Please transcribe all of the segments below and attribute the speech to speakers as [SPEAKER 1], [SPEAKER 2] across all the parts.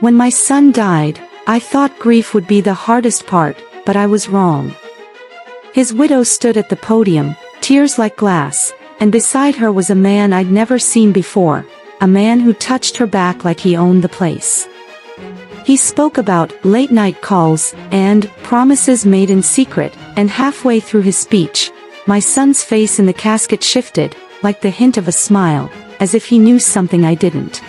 [SPEAKER 1] When my son died, I thought grief would be the hardest part, but I was wrong. His widow stood at the podium, tears like glass, and beside her was a man I'd never seen before, a man who touched her back like he owned the place. He spoke about late-night calls and promises made in secret, and halfway through his speech, my son's face in the casket shifted, like the hint of a smile, as if he knew something I didn't.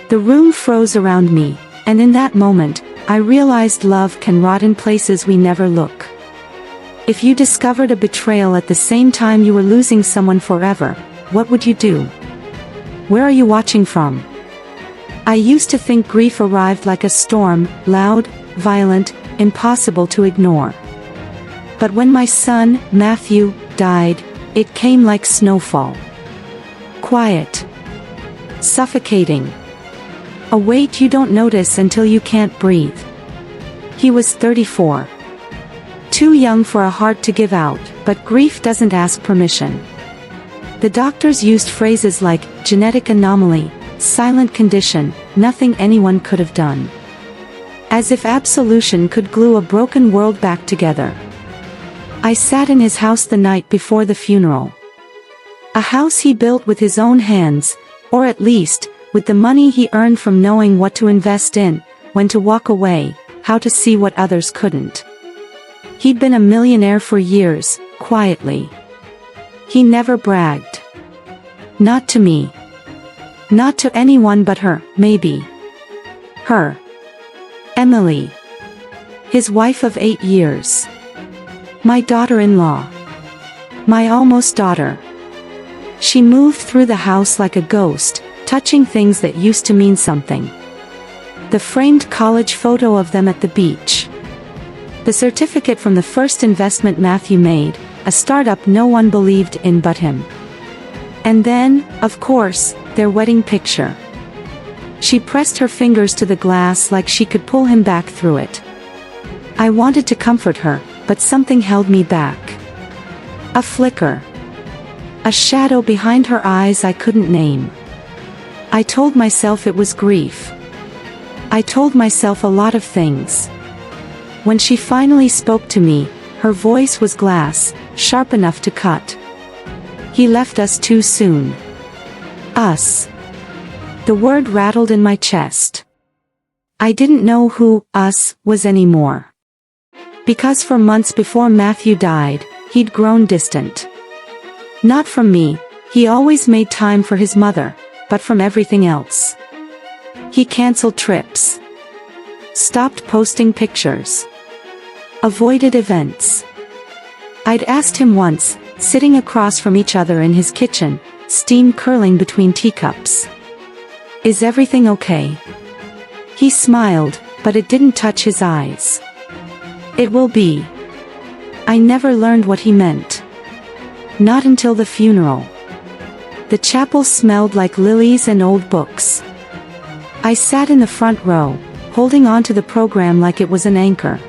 [SPEAKER 1] The room froze around me, and in that moment, I realized love can rot in places we never look. If you discovered a betrayal at the same time you were losing someone forever, what would you do? Where are you watching from? I used to think grief arrived like a storm, loud, violent, impossible to ignore. But when my son, Matthew, died, it came like snowfall. Quiet. Suffocating. A weight you don't notice until you can't breathe. He was 34. Too young for a heart to give out, but grief doesn't ask permission. The doctors used phrases like genetic anomaly, silent condition, nothing anyone could have done. As if absolution could glue a broken world back together. I sat in his house the night before the funeral. A house he built with his own hands, or at least, with the money he earned from knowing what to invest in, when to walk away, how to see what others couldn't. He'd been a millionaire for years, quietly. He never bragged. Not to me. Not to anyone but her, maybe. Her. Emily. His wife of 8 years. My daughter-in-law. My almost daughter. She moved through the house like a ghost, touching things that used to mean something. The framed college photo of them at the beach. The certificate from the first investment Matthew made, a startup no one believed in but him. And then, of course, their wedding picture. She pressed her fingers to the glass like she could pull him back through it. I wanted to comfort her, but something held me back. A flicker. A shadow behind her eyes I couldn't name. I told myself it was grief. I told myself a lot of things. When she finally spoke to me, her voice was glass, sharp enough to cut. He left us too soon. Us. The word rattled in my chest. I didn't know who us was anymore. Because for months before Matthew died, he'd grown distant. Not from me, he always made time for his mother, but from everything else. He canceled trips. Stopped posting pictures. Avoided events. I'd asked him once, sitting across from each other in his kitchen, steam curling between teacups. Is everything okay? He smiled, but it didn't touch his eyes. It will be. I never learned what he meant. Not until the funeral. The chapel smelled like lilies and old books. I sat in the front row, holding on to the program like it was an anchor.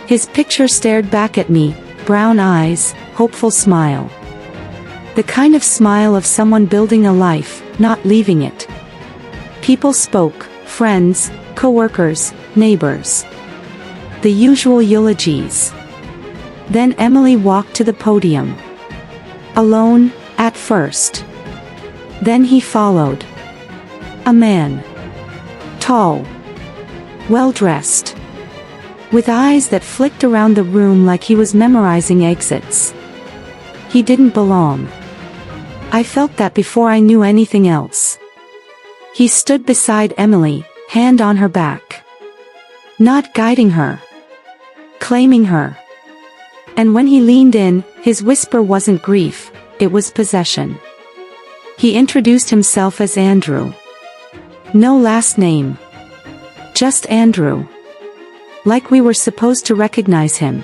[SPEAKER 1] His picture stared back at me, brown eyes, hopeful smile. The kind of smile of someone building a life, not leaving it. People spoke, friends, co-workers, neighbors. The usual eulogies. Then Emily walked to the podium. Alone, at first. Then he followed. A man. Tall. Well-dressed. With eyes that flicked around the room like he was memorizing exits. He didn't belong. I felt that before I knew anything else. He stood beside Emily, hand on her back. Not guiding her. Claiming her. And when he leaned in, his whisper wasn't grief, it was possession. He introduced himself as Andrew. No last name. Just Andrew. Like we were supposed to recognize him.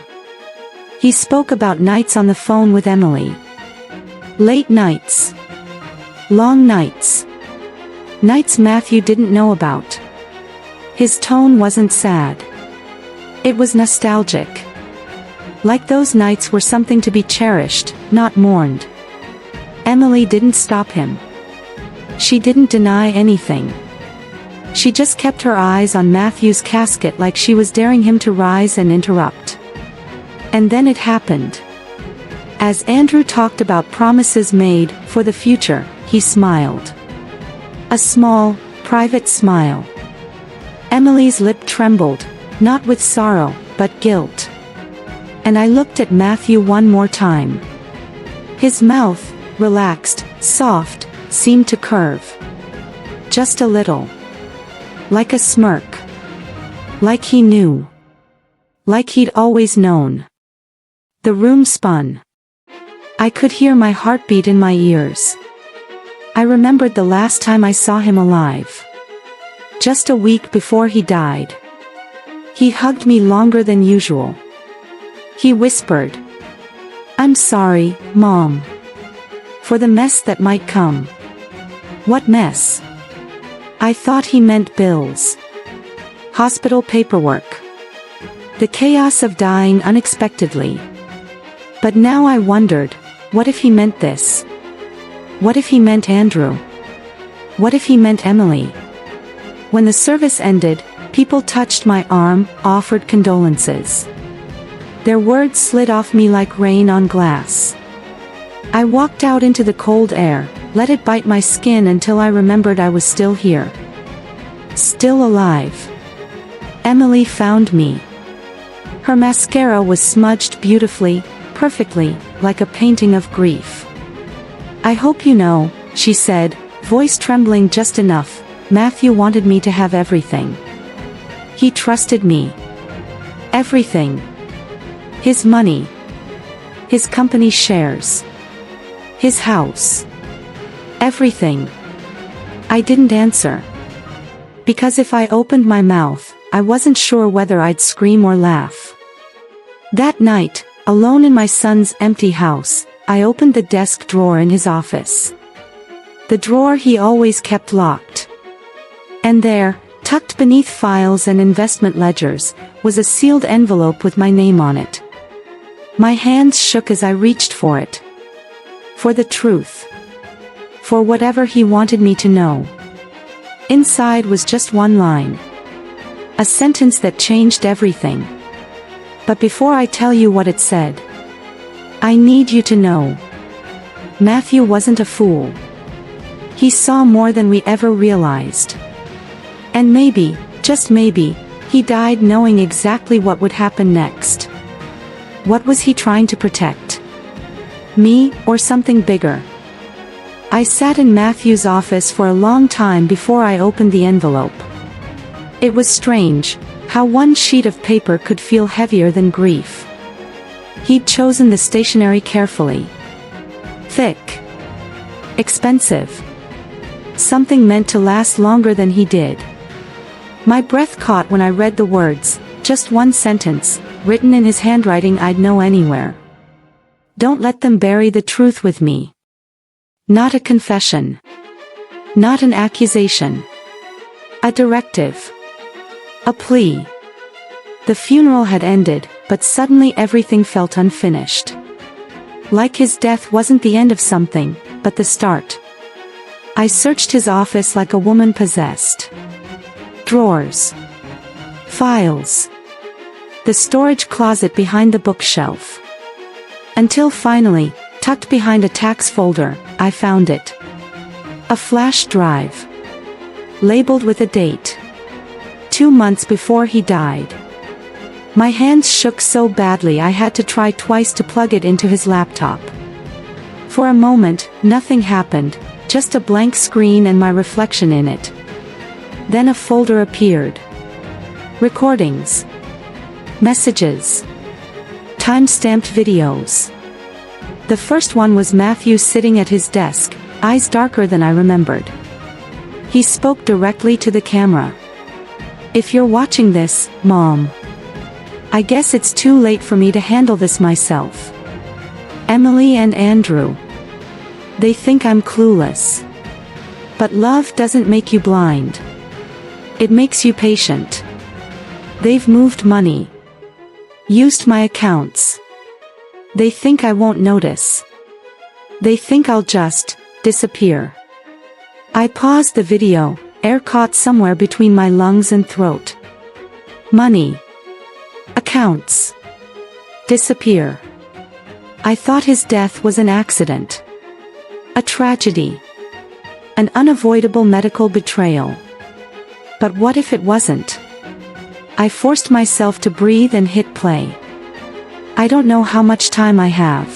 [SPEAKER 1] He spoke about nights on the phone with Emily. Late nights. Long nights. Nights Matthew didn't know about. His tone wasn't sad. It was nostalgic. Like those nights were something to be cherished, not mourned. Emily didn't stop him. She didn't deny anything. She just kept her eyes on Matthew's casket like she was daring him to rise and interrupt. And then it happened. As Andrew talked about promises made for the future, he smiled. A small, private smile. Emily's lip trembled, not with sorrow, but guilt. And I looked at Matthew one more time. His mouth, relaxed, soft, seemed to curve. Just a little. Like a smirk. Like he knew. Like he'd always known. The room spun. I could hear my heartbeat in my ears. I remembered the last time I saw him alive. Just a week before he died. He hugged me longer than usual. He whispered, "I'm sorry, Mom. For the mess that might come." What mess? I thought he meant bills. Hospital paperwork. The chaos of dying unexpectedly. But now I wondered, what if he meant this? What if he meant Andrew? What if he meant Emily? When the service ended, people touched my arm, offered condolences. Their words slid off me like rain on glass. I walked out into the cold air, let it bite my skin until I remembered I was still here. Still alive. Emily found me. Her mascara was smudged beautifully, perfectly, like a painting of grief. "I hope you know," she said, voice trembling just enough, "Matthew wanted me to have everything. He trusted me. Everything. His money. His company shares. His house. Everything." I didn't answer. Because if I opened my mouth, I wasn't sure whether I'd scream or laugh. That night, alone in my son's empty house, I opened the desk drawer in his office. The drawer he always kept locked. And there, tucked beneath files and investment ledgers, was a sealed envelope with my name on it. My hands shook as I reached for it. For the truth. For whatever he wanted me to know. Inside was just one line. A sentence that changed everything. But before I tell you what it said, I need you to know. Matthew wasn't a fool. He saw more than we ever realized. And maybe, just maybe, he died knowing exactly what would happen next. What was he trying to protect? Me, or something bigger? I sat in Matthew's office for a long time before I opened the envelope. It was strange, how one sheet of paper could feel heavier than grief. He'd chosen the stationery carefully. Thick. Expensive. Something meant to last longer than he did. My breath caught when I read the words, just one sentence, written in his handwriting I'd know anywhere. "Don't let them bury the truth with me." Not a confession. Not an accusation. A directive. A plea. The funeral had ended, but suddenly everything felt unfinished. Like his death wasn't the end of something, but the start. I searched his office like a woman possessed. Drawers. Files. The storage closet behind the bookshelf. Until finally, tucked behind a tax folder, I found it. A flash drive. Labeled with a date. 2 months before he died. My hands shook so badly I had to try twice to plug it into his laptop. For a moment, nothing happened, just a blank screen and my reflection in it. Then a folder appeared. Recordings. Messages. Time-stamped videos. The first one was Matthew sitting at his desk, eyes darker than I remembered. He spoke directly to the camera. "If you're watching this, Mom, I guess it's too late for me to handle this myself. Emily and Andrew. They think I'm clueless. But love doesn't make you blind. It makes you patient. They've moved money. Used my accounts. They think I won't notice. They think I'll just disappear." I paused the video, air caught somewhere between my lungs and throat. Money. Accounts. Disappear. I thought his death was an accident. A tragedy. An unavoidable medical betrayal. But what if it wasn't? I forced myself to breathe and hit play. I don't know how much time I have.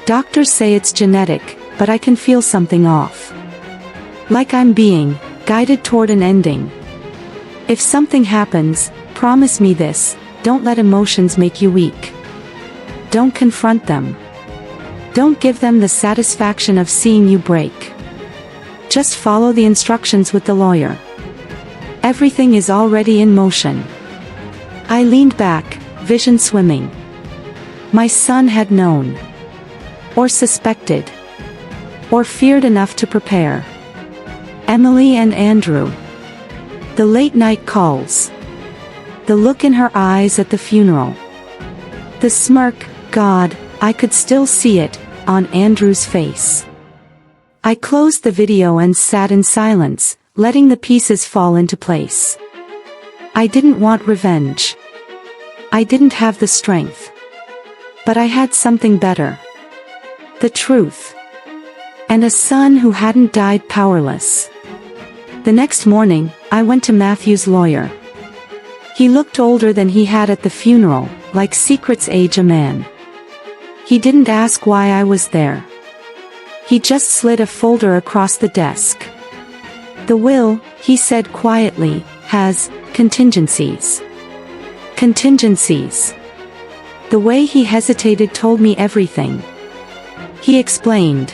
[SPEAKER 1] Doctors say it's genetic, but I can feel something off. Like I'm being guided toward an ending. If something happens, promise me this: don't let emotions make you weak. Don't confront them. Don't give them the satisfaction of seeing you break. Just follow the instructions with the lawyer. Everything is already in motion. I leaned back, vision swimming. My son had known. Or suspected. Or feared enough to prepare. Emily and Andrew. The late night calls. The look in her eyes at the funeral. The smirk, God, I could still see it, on Andrew's face. I closed the video and sat in silence, letting the pieces fall into place. I didn't want revenge. I didn't have the strength. But I had something better. The truth. And a son who hadn't died powerless. The next morning, I went to Matthew's lawyer. He looked older than he had at the funeral, like secrets age a man. He didn't ask why I was there. He just slid a folder across the desk. The will, he said quietly, has contingencies. Contingencies. The way he hesitated told me everything. He explained.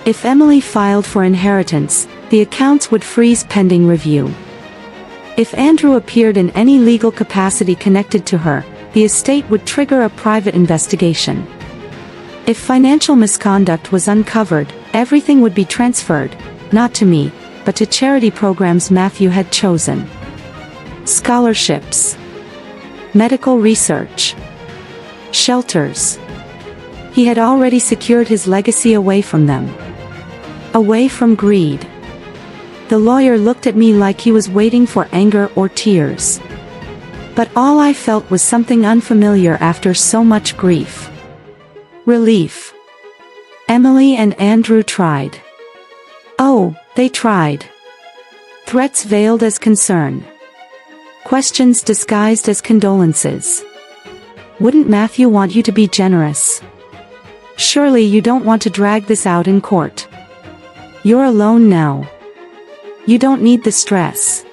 [SPEAKER 1] If Emily filed for inheritance, the accounts would freeze pending review. If Andrew appeared in any legal capacity connected to her, the estate would trigger a private investigation. If financial misconduct was uncovered, everything would be transferred, not to me, but to charity programs Matthew had chosen. Scholarships. Medical research. Shelters. He had already secured his legacy away from them. Away from greed. The lawyer looked at me like he was waiting for anger or tears. But all I felt was something unfamiliar after so much grief. Relief. Emily and Andrew tried. Oh, they tried. Threats veiled as concern. Questions disguised as condolences. Wouldn't Matthew want you to be generous? Surely you don't want to drag this out in court. You're alone now. You don't need the stress.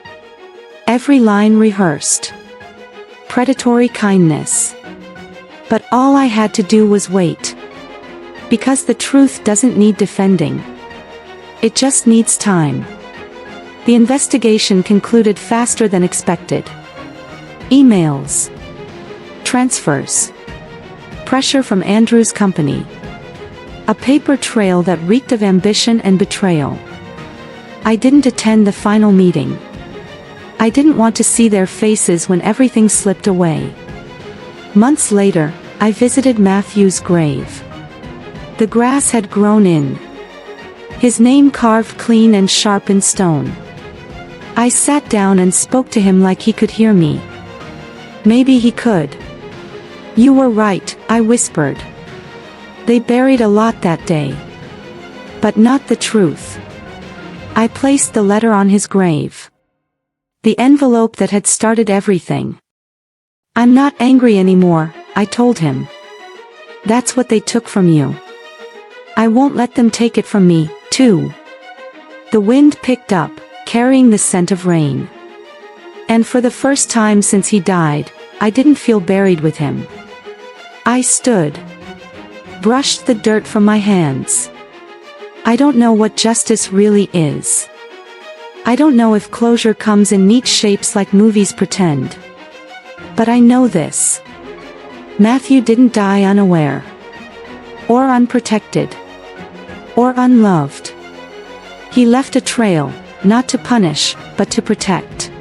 [SPEAKER 1] Every line rehearsed. Predatory kindness. But all I had to do was wait. Because the truth doesn't need defending. It just needs time. The investigation concluded faster than expected. Emails. Transfers. Pressure from Andrew's company. A paper trail that reeked of ambition and betrayal. I didn't attend the final meeting. I didn't want to see their faces when everything slipped away. Months later, I visited Matthew's grave. The grass had grown in. His name carved clean and sharp in stone. I sat down and spoke to him like he could hear me. Maybe he could. You were right, I whispered. They buried a lot that day. But not the truth. I placed the letter on his grave. The envelope that had started everything. I'm not angry anymore, I told him. That's what they took from you. I won't let them take it from me, too. The wind picked up, carrying the scent of rain. And for the first time since he died, I didn't feel buried with him. I stood. Brushed the dirt from my hands. I don't know what justice really is. I don't know if closure comes in neat shapes like movies pretend. But I know this. Matthew didn't die unaware. Or unprotected. Or unloved. He left a trail, not to punish, but to protect.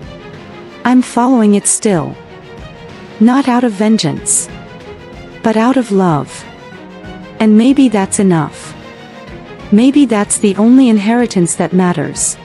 [SPEAKER 1] I'm following it still. Not out of vengeance. But out of love. And maybe that's enough. Maybe that's the only inheritance that matters.